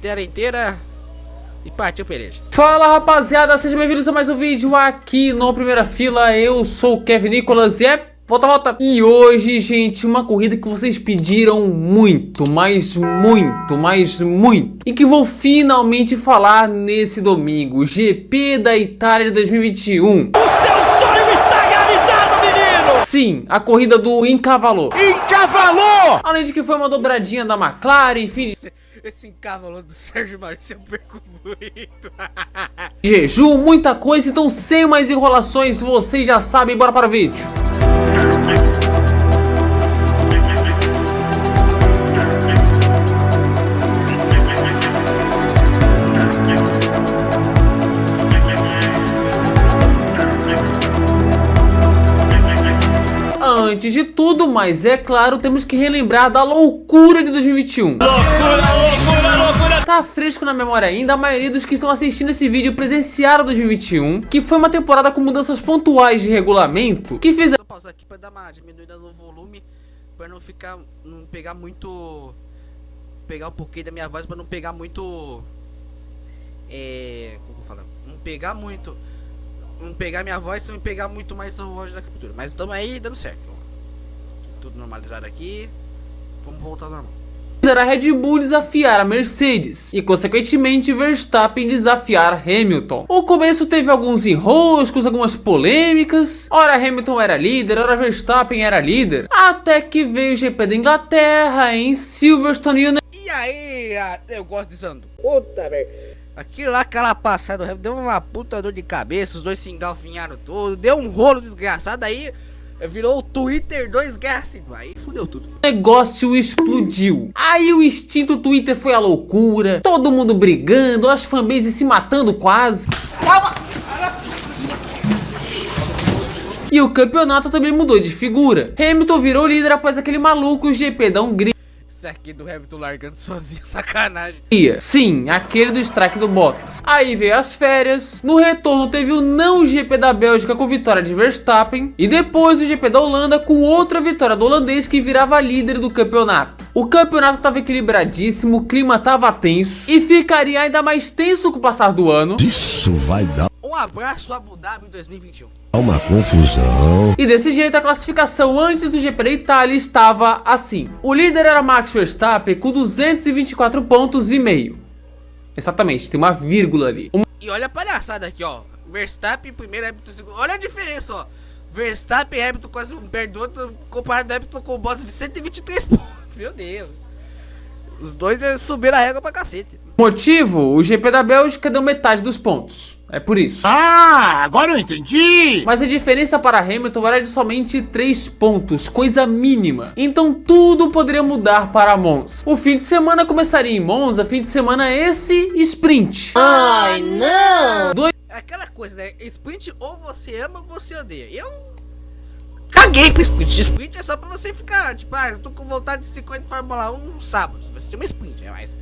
tela inteira e partiu peleja. Fala rapaziada, sejam bem-vindos a mais um vídeo aqui no Primeira Fila. Eu sou o Kevin Nicolas e volta. E hoje, gente, uma corrida que vocês pediram muito, mas muito, e que vou finalmente falar nesse domingo, GP da Itália 2021. O seu sonho está realizado, menino! Sim, a corrida do Encavalou. Encavalou! Além de que foi uma dobradinha da McLaren, enfim... Esse encavalou do Sérgio Martins eu perco muito. Jejum, muita coisa, então sem mais enrolações, vocês já sabem, bora para o vídeo. Antes de tudo, mas é claro, temos que relembrar da loucura de 2021. Loucura! Tá fresco na memória ainda, a maioria dos que estão assistindo esse vídeo presenciaram 2021, que foi uma temporada com mudanças pontuais de regulamento, que fizeram... Vou pausar aqui pra dar uma diminuída no volume, pra não pegar muito... Pegar um pouquinho da minha voz, pra não pegar muito... Como eu falo? Não pegar minha voz, se não pegar muito mais a voz da captura. Mas estamos aí dando certo. Tudo normalizado aqui. Vamos voltar ao normal. A Red Bull desafiar a Mercedes e, consequentemente, Verstappen desafiar Hamilton. O começo teve alguns enroscos, algumas polêmicas. Ora Hamilton era líder, ora Verstappen era líder. Até que veio o GP da Inglaterra em Silverstone. E aí, eu gosto de Zando. Puta merda. Aquilo lá, aquela passada, deu uma puta dor de cabeça, os dois se engalfinharam todo, deu um rolo desgraçado, aí virou o Twitter 2 Guerra Civil, aí fudeu tudo. O negócio explodiu. Aí o instinto Twitter foi a loucura, todo mundo brigando, as fanbases se matando quase. Calma! E o campeonato também mudou de figura. Hamilton virou líder após aquele maluco GP da Hungria. Esse aqui do Hamilton largando sozinho, sacanagem. Sim, aquele do strike do Bottas. Aí veio as férias. No retorno teve o não GP da Bélgica com vitória de Verstappen. E depois o GP da Holanda com outra vitória do holandês que virava líder do campeonato. O campeonato estava equilibradíssimo, o clima estava tenso. E ficaria ainda mais tenso com o passar do ano. Isso vai dar Um abraço Abu Dhabi 2021. uma confusão. E desse jeito a classificação antes do GP da Itália estava assim. O líder era Max Verstappen com 224 pontos e meio. Exatamente, tem uma vírgula ali. E olha a palhaçada aqui, ó. Verstappen primeiro, Hamilton segundo. Olha a diferença, ó. Verstappen e Hamilton quase um perto do outro, comparado ao Hamilton com o Bottas 123 pontos. Meu Deus. Os dois subiram a régua pra cacete. Motivo? O GP da Bélgica deu metade dos pontos. É por isso. Ah, agora eu entendi. Mas a diferença para Hamilton era de somente 3 pontos, coisa mínima. Então tudo poderia mudar para Monza. O fim de semana começaria em Monza, fim de semana esse sprint. Ai, não. Aquela coisa, né? Sprint ou você ama ou você odeia. Eu caguei pro sprint. Sprint é só pra você ficar, tipo, eu tô com vontade de 50 de Fórmula 1 no sábado. Vai ser uma sprint, né? Mas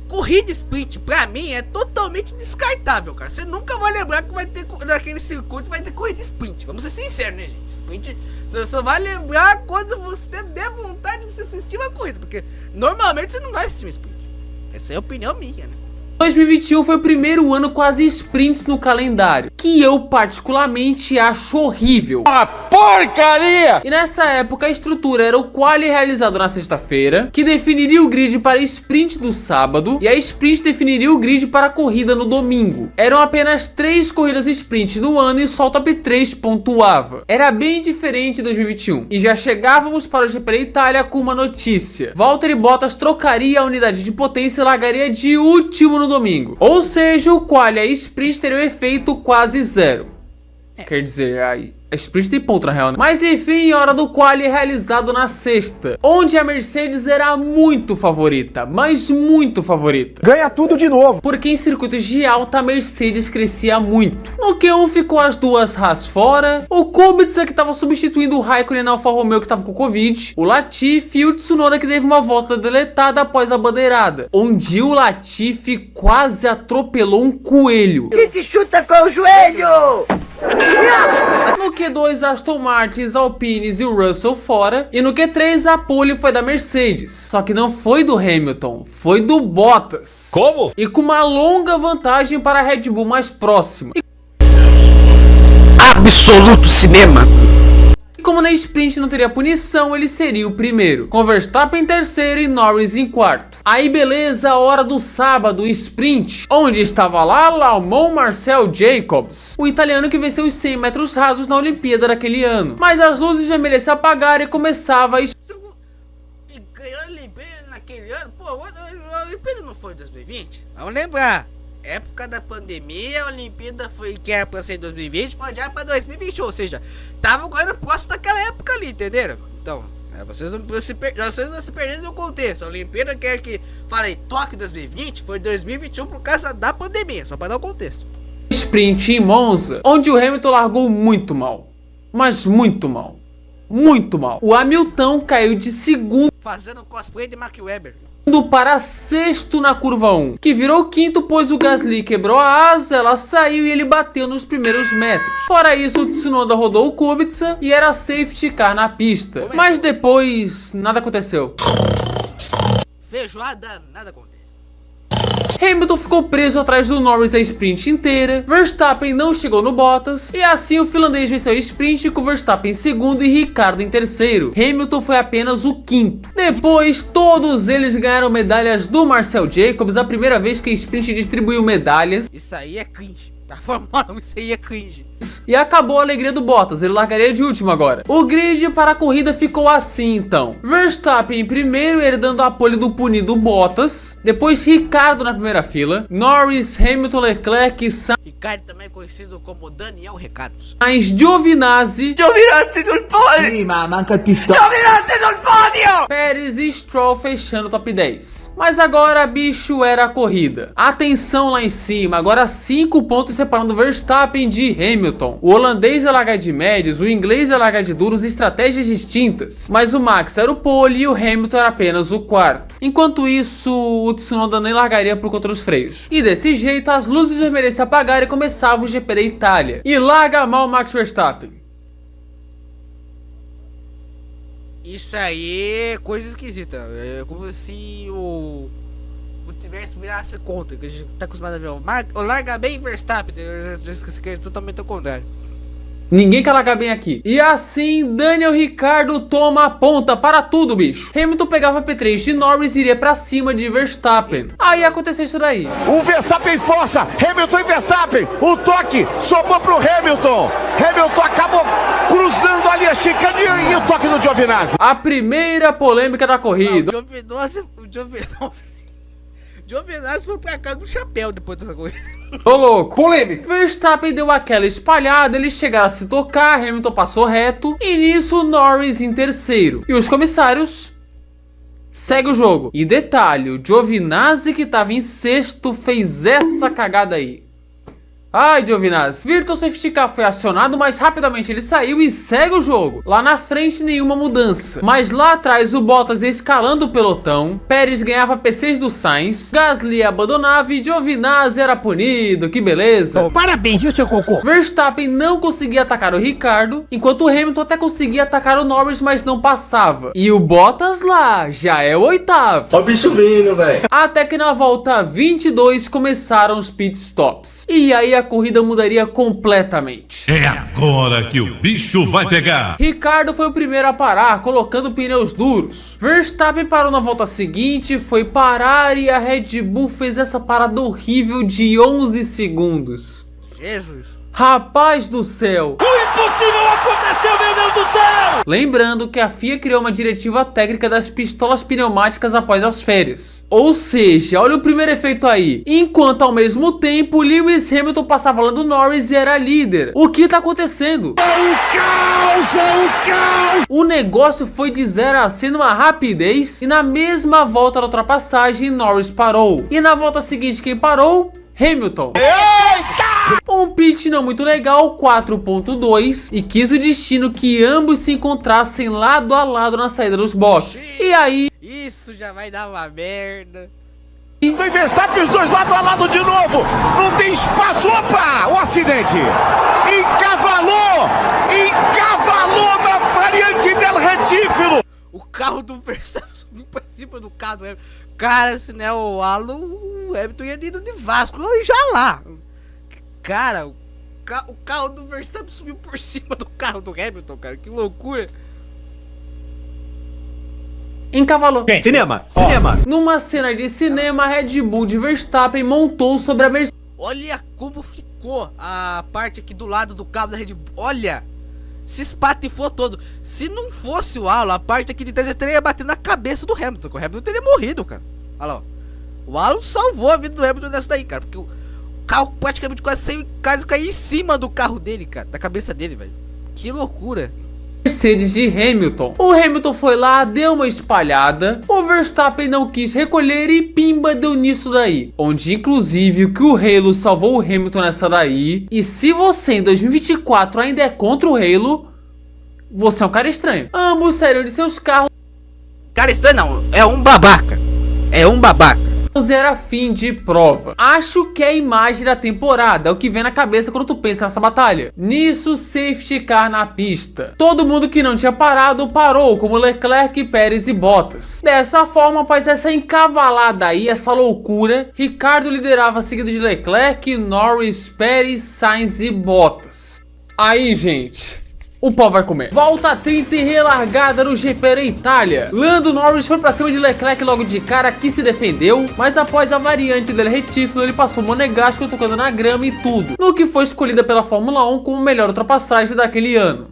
corrida sprint, pra mim, é totalmente descartável, cara. Você nunca vai lembrar que vai ter, naquele circuito, vai ter corrida sprint. Vamos ser sinceros, né, gente? Sprint, você só vai lembrar quando você der vontade de você assistir uma corrida. Porque normalmente você não vai assistir uma sprint. Essa é a opinião minha, né? 2021 foi o primeiro ano com as sprints no calendário, que eu particularmente acho horrível. Uma porcaria! E nessa época a estrutura era o quali realizado na sexta-feira, que definiria o grid para a sprint do sábado, e a sprint definiria o grid para a corrida no domingo. Eram apenas 3 corridas sprint no ano e só o top 3 pontuava. Era bem diferente de 2021. E já chegávamos para o GP da Itália com uma notícia. Valtteri Bottas trocaria a unidade de potência e largaria de último no domingo. Ou seja, o quali e a sprint teriam efeito quase zero. Quer dizer, a sprint tem ponto na real, né? Mas enfim, hora do quali realizado na sexta, onde a Mercedes era muito favorita, mas muito favorita. Ganha tudo de novo. Porque em circuitos de alta a Mercedes crescia muito. No Q1 ficou as duas Haas fora, o Kubica que estava substituindo o Raikkonen na Alfa Romeo que estava com Covid, o Latifi e o Tsunoda que teve uma volta deletada após a bandeirada, onde o Latifi quase atropelou um coelho. Que se chuta com o joelho! No Q2, Aston Martin, Alpines e o Russell fora. E no Q3, a pole foi da Mercedes. Só que não foi do Hamilton, foi do Bottas. Como? E com uma longa vantagem para a Red Bull mais próxima. Absoluto cinema. E como na sprint não teria punição, ele seria o primeiro, com Verstappen em terceiro e Norris em quarto. Aí beleza, a hora do sábado, sprint, onde estava lá Laumon Marcel Jacobs, o italiano que venceu os 100 metros rasos na Olimpíada daquele ano. Mas as luzes vermelhas se apagaram e começava a... E ganhou a Olimpíada naquele ano? Pô, a Olimpíada não foi em 2020? Vamos lembrar. Época da pandemia, a Olimpíada foi que era pra ser em 2020, foi já pra 2021, ou seja, tava correndo próximo daquela época ali, entenderam? Então, vocês não se perderem no contexto. A Olimpíada quer que falei Tóquio 2020 foi 2021 por causa da pandemia, só pra dar o contexto. Sprint em Monza, onde o Hamilton largou muito mal, mas muito mal, muito mal. O Hamilton caiu de segundo Fazendo cosplay de Mark Webber. para sexto na curva 1, que virou quinto pois o Gasly quebrou a asa, ela saiu e ele bateu nos primeiros metros. Fora isso, o Tsunoda rodou o Kubica e era safety car na pista, mas depois nada aconteceu. Feijoada, nada acontece. Hamilton ficou preso atrás do Norris a sprint inteira, Verstappen não chegou no Bottas, e assim o finlandês venceu a sprint com Verstappen em segundo e Ricciardo em terceiro. Hamilton foi apenas o quinto. Depois, todos eles ganharam medalhas do Marcel Jacobs, a primeira vez que a sprint distribuiu medalhas. Isso aí é cringe. Da Fórmula 1, isso aí é cringe. E acabou a alegria do Bottas, ele largaria de último agora. O grid para a corrida ficou assim então: Verstappen em primeiro, herdando a pole do punido Bottas. Depois Ricciardo na primeira fila, Norris, Hamilton, Leclerc, Sainz, Ricardo também conhecido como Daniel Recados. Giovinazzi, sul podio! Sì, ma manca il pistone! sul podio! Pérez e Stroll fechando o top 10. Mas agora, bicho, era a corrida. Atenção lá em cima, agora 5 pontos separando Verstappen de Hamilton. O holandês ia largar de médios, o inglês ia largar de duros, estratégias distintas. Mas o Max era o pole e o Hamilton era apenas o quarto. Enquanto isso, o Tsunoda nem largaria por conta dos freios. E desse jeito, as luzes vermelhas se apagaram e começava o GP da Itália. E larga mal Max Verstappen. Isso aí é coisa esquisita. É como se o multiverso virasse contra. Que a gente tá acostumado a ver. O larga bem Verstappen. Eu esqueci que é totalmente ao contrário. Ninguém quer largar bem aqui. E assim, Daniel Ricciardo toma a ponta para tudo, bicho. Hamilton pegava P3 de Norris e iria pra cima de Verstappen. Aí aconteceu isso daí. O Verstappen força, Hamilton e Verstappen, o toque sobrou pro Hamilton. Hamilton acabou cruzando ali a chicane e o toque no Giovinazzi. A primeira polêmica da corrida. O Giovinazzi foi pra casa do chapéu depois dessa corrida. Ô louco. Polêmica. Verstappen deu aquela espalhada, eles chegaram a se tocar, Hamilton passou reto. E nisso, Norris em terceiro. E os comissários... segue o jogo. E detalhe, o Giovinazzi que tava em sexto fez essa cagada aí. Ai, Giovinazzi. Virtual Safety Car foi acionado, mas rapidamente ele saiu e segue o jogo. Lá na frente, nenhuma mudança. Mas lá atrás, o Bottas ia escalando o pelotão. Pérez ganhava P6 do Sainz. Gasly abandonava e Giovinazzi era punido. Que beleza. Parabéns, viu, seu cocô? Verstappen não conseguia atacar o Ricciardo, enquanto o Hamilton até conseguia atacar o Norris, mas não passava. E o Bottas lá, já é o oitavo. Ó o bicho vindo, velho. Até que na volta 22 começaram os pit stops. E aí a corrida mudaria completamente. É agora que o bicho vai pegar. Ricciardo foi o primeiro a parar, colocando pneus duros. Verstappen parou na volta seguinte, foi parar e a Red Bull fez essa parada horrível de 11 segundos. Jesus. Rapaz do céu! O impossível aconteceu, meu Deus do céu! Lembrando que a FIA criou uma diretiva técnica das pistolas pneumáticas após as férias. Ou seja, olha o primeiro efeito aí. Enquanto ao mesmo tempo, Lewis Hamilton passava lá do Norris e era líder. O que tá acontecendo? É um caos, é um caos! O negócio foi de 0 a 100 numa rapidez e na mesma volta da ultrapassagem, Norris parou. E na volta seguinte, quem parou? Hamilton. Eita! Um pit não muito legal, 4.2, e quis o destino que ambos se encontrassem lado a lado na saída dos boxes. E aí... Isso já vai dar uma merda. Foi Verstappen, os dois lado a lado de novo. Não tem espaço. Opa! O acidente. Encavalo na variante del retífilo. O carro do Verstappen subiu pra cima do carro do Hamilton. Cara, se não é o Alan, o Hamilton ia indo de Vasco já lá. Cara, o carro do Verstappen subiu por cima do carro do Hamilton, cara. Que loucura. Encavalou. Cinema. Numa cena de cinema, a Red Bull de Verstappen montou sobre a Mercedes. Olha como ficou a parte aqui do lado do cabo da Red Bull. Olha, se espatifou todo. Se não fosse o Alan, a parte aqui de trás teria batido na cabeça do Hamilton. O Hamilton teria morrido, cara. Olha lá, ó. O Alan salvou a vida do Hamilton dessa daí, cara. Porque o carro praticamente quase caiu em cima do carro dele, cara. Da cabeça dele, velho. Que loucura. Mercedes de Hamilton. O Hamilton foi lá, deu uma espalhada, o Verstappen não quis recolher e pimba deu nisso daí. Onde inclusive que o Halo salvou o Hamilton nessa daí. E se você em 2024 ainda é contra o Halo, você é um cara estranho. Ambos saíram de seus carros. Cara estranho não, é um babaca. É um babaca. Era fim de prova. Acho que é a imagem da temporada, é o que vem na cabeça quando tu pensa nessa batalha. Nisso, safety car na pista. Todo mundo que não tinha parado, parou, como Leclerc, Pérez e Bottas. Dessa forma, após essa encavalada aí, essa loucura, Ricardo liderava seguido de Leclerc, Norris, Pérez, Sainz e Bottas. Aí, gente, o pau vai comer. Volta 30 e relargada no GP da Itália. Lando Norris foi pra cima de Leclerc logo de cara, que se defendeu, mas após a variante dele retífilo, ele passou monegasco tocando na grama e tudo, no que foi escolhida pela Fórmula 1 como melhor ultrapassagem daquele ano.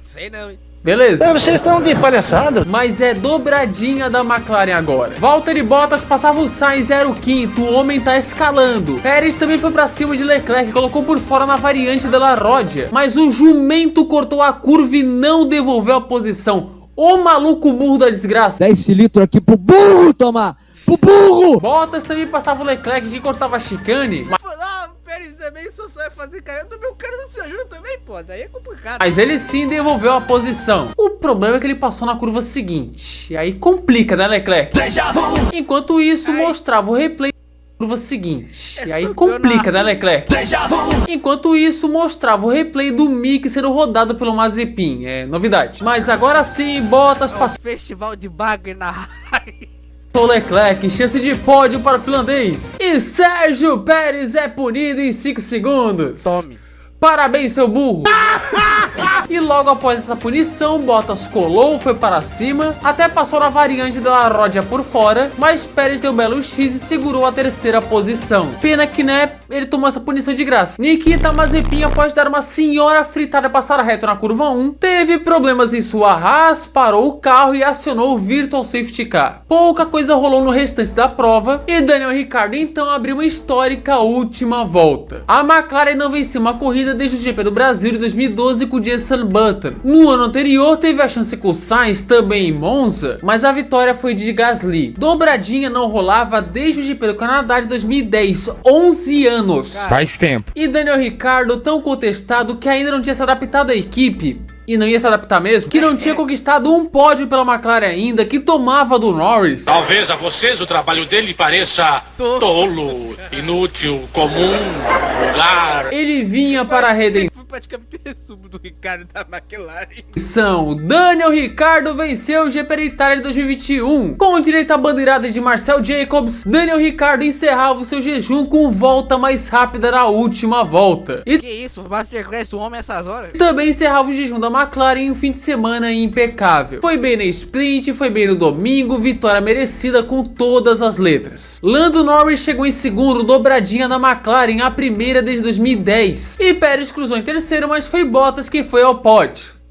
Sei não, hein. Beleza? Vocês estão de palhaçada. Mas é dobradinha da McLaren agora. Valtteri Bottas passava o Sainz 0,5, o homem tá escalando. Pérez também foi pra cima de Leclerc e colocou por fora na variante da La Rodia. Mas o jumento cortou a curva e não devolveu a posição. O maluco burro da desgraça. 10 litros aqui pro burro tomar. Pro burro! Bottas também passava o Leclerc que cortava a chicane. O Pérez também só vai fazer cair. Também o cara não se ajuda também, pô. Daí é complicado. Mas ele sim devolveu a posição. O problema é que ele passou na curva seguinte. E aí complica, né, Leclerc? Enquanto isso, mostrava o replay da curva seguinte. E aí complica, né, Leclerc? Enquanto isso, mostrava o replay do Mick sendo rodado pelo Mazepin. É novidade. Mas agora sim, Bottas passou Festival de bagre na raiz. o Leclerc, chance de pódio para o finlandês. E Sérgio Pérez é punido em 5 segundos. Tome. Parabéns, seu burro. E logo após essa punição, Bottas colou, foi para cima, até passou na variante da La Rodia por fora, mas Pérez deu um belo X e segurou a terceira posição. Pena que, né, ele tomou essa punição de graça. Nikita Mazepin, após dar uma senhora fritada e passar reto na curva 1, teve problemas em sua Haas, parou o carro e acionou o Virtual Safety Car. Pouca coisa rolou no restante da prova e Daniel Ricciardo então abriu uma histórica última volta. A McLaren não venceu uma corrida desde o GP do Brasil de 2012 com o Jenson Button. No ano anterior teve a chance com o Sainz também em Monza, mas a vitória foi de Gasly. Dobradinha não rolava desde o GP do Canadá de 2010, 11 anos. Faz tempo. E Daniel Ricciardo tão contestado que ainda não tinha se adaptado à equipe. E não ia se adaptar mesmo, que não tinha conquistado um pódio pela McLaren ainda, que tomava do Norris. Talvez a vocês o trabalho dele pareça tolo, inútil, comum, vulgar. Ele vinha para a redenção. Foi praticamente o resumo do Ricardo da McLaren. Daniel Ricciardo venceu o GP da Itália de 2021. Com direito à bandeirada de Marcel Jacobs, Daniel Ricciardo encerrava o seu jejum com volta mais rápida na última volta. E Que isso, Masterclass do homem essas horas? também encerrava o jejum da McLaren em um fim de semana impecável. Foi bem na sprint, foi bem no domingo, vitória merecida com todas as letras. Lando Norris chegou em segundo, dobradinha da McLaren, a primeira desde 2010. E Pérez cruzou em terceiro, mas foi Bottas que foi ao pódio.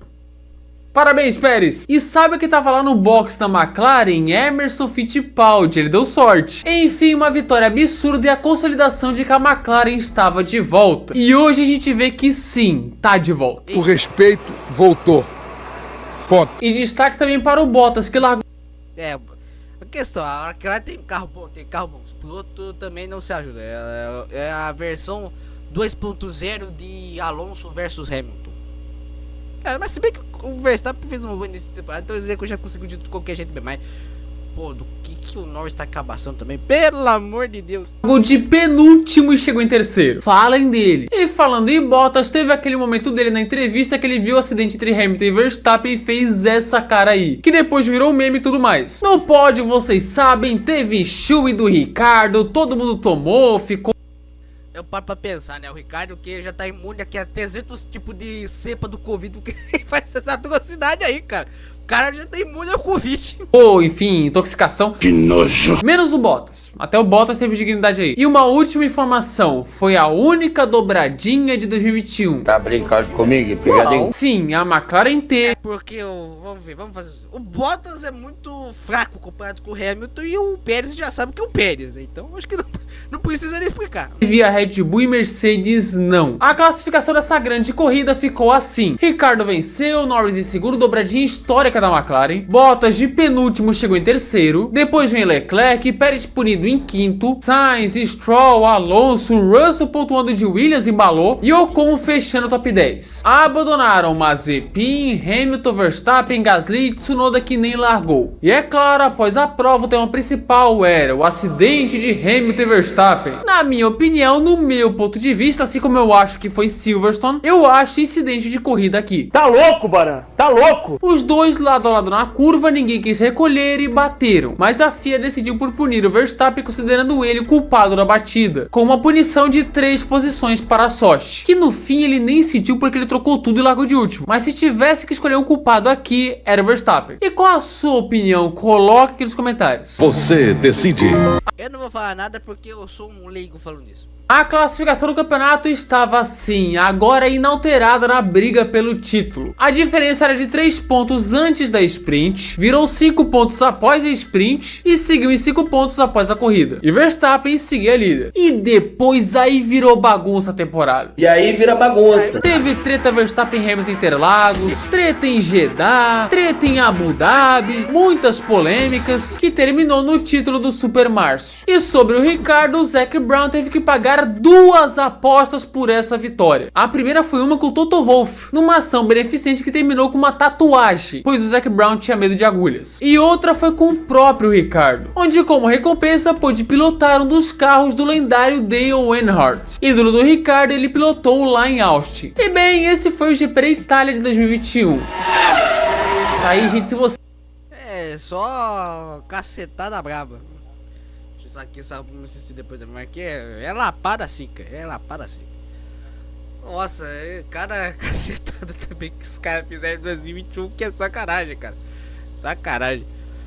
Parabéns, Pérez! E sabe o que tava lá no box da McLaren? Emerson Fittipaldi, ele deu sorte. Enfim, uma vitória absurda e a consolidação de que a McLaren estava de volta. E hoje a gente vê que sim, tá de volta. O respeito voltou. Ponto. E destaque também para o Bottas, que largou É, a questão, a McLaren tem carro bom, os pilotos também não se ajudam. É a versão 2.0 de Alonso versus Hamilton. Cara, mas se bem que o Verstappen fez uma boa início de temporada, então eu dizer que eu já consigo de qualquer jeito bem, mas pô, do que o Norris tá cabaçando também, pelo amor de Deus. Chegou de penúltimo e chegou em terceiro. Falem dele. E falando em Bottas, teve aquele momento dele na entrevista que ele viu o acidente entre Hamilton e Verstappen e fez essa cara aí, que depois virou meme e tudo mais. No pódio, vocês sabem, teve chuva do Ricardo, todo mundo tomou, ficou... Eu paro pra pensar, né? O Ricardo que já tá imune aqui a 300 tipos de cepa do Covid, porque faz essa atrocidade aí, cara. O cara já tá imune ao Covid. Ou, enfim, intoxicação. Que nojo. Menos o Bottas. Até o Bottas teve dignidade aí. E uma última informação. Foi a única dobradinha de 2021. Tá brincando comigo, pegadinho? Sim, a McLaren teve. Porque, vamos ver, vamos fazer isso. O Bottas é muito fraco comparado com o Hamilton e o Pérez já sabe que é o Pérez. Então, acho que não precisa nem explicar. Via Red Bull e Mercedes, não. A classificação dessa grande corrida ficou assim. Ricardo venceu, Norris em segundo, dobradinha histórica da McLaren. Bottas de penúltimo chegou em terceiro. Depois vem Leclerc, Pérez punido em quinto. Sainz, Stroll, Alonso, Russell pontuando de Williams embalou. E Ocon fechando o top 10. Abandonaram Mazepin, Hamilton, Verstappen, Gasly e Tsunoda que nem largou. E é claro, após a prova o tema principal era o acidente de Hamilton e Verstappen. Na minha opinião, no meu ponto de vista, assim como eu acho que foi Silverstone, eu acho incidente de corrida aqui. Tá louco, Baran? Tá louco? Os dois lado a lado na curva, ninguém quis recolher e bateram. Mas a FIA decidiu por punir o Verstappen, considerando ele o culpado da batida, com uma punição de 3 posições para a Sochi, que no fim ele nem sentiu porque ele trocou tudo e largou de último. Mas se tivesse que escolher um culpado aqui, era o Verstappen. E qual a sua opinião? Coloque aqui nos comentários. Você decide. Eu não vou falar nada porque eu sou um leigo falando isso. A classificação do campeonato estava assim, agora inalterada na briga pelo título. A diferença era de 3 pontos antes da sprint, virou 5 pontos após a sprint e seguiu em 5 pontos após a corrida. E Verstappen seguia líder. E depois aí virou bagunça a temporada. E aí vira bagunça. Teve treta Verstappen Hamilton Interlagos, treta em Jeddah, treta em Abu Dhabi, muitas polêmicas, que terminou no título do Super Março. E sobre o Ricardo, o Zac Brown teve que pagar 2 apostas por essa vitória. A primeira foi uma com o Toto Wolff, numa ação beneficente que terminou com uma tatuagem, pois o Zac Brown tinha medo de agulhas. E outra foi com o próprio Ricardo, onde como recompensa pôde pilotar um dos carros do lendário Dale Earnhardt. Ídolo do Ricardo, ele pilotou lá em Austin. E bem, esse foi o GP da Itália de 2021. Aí, gente, se você... É, só cacetada braba. Isso aqui, sabe, não sei se depois da marca é lapada assim, cara. É lapada assim. Nossa, cada cacetada também que os caras fizeram em 2021, que é sacanagem, cara. Sacanagem.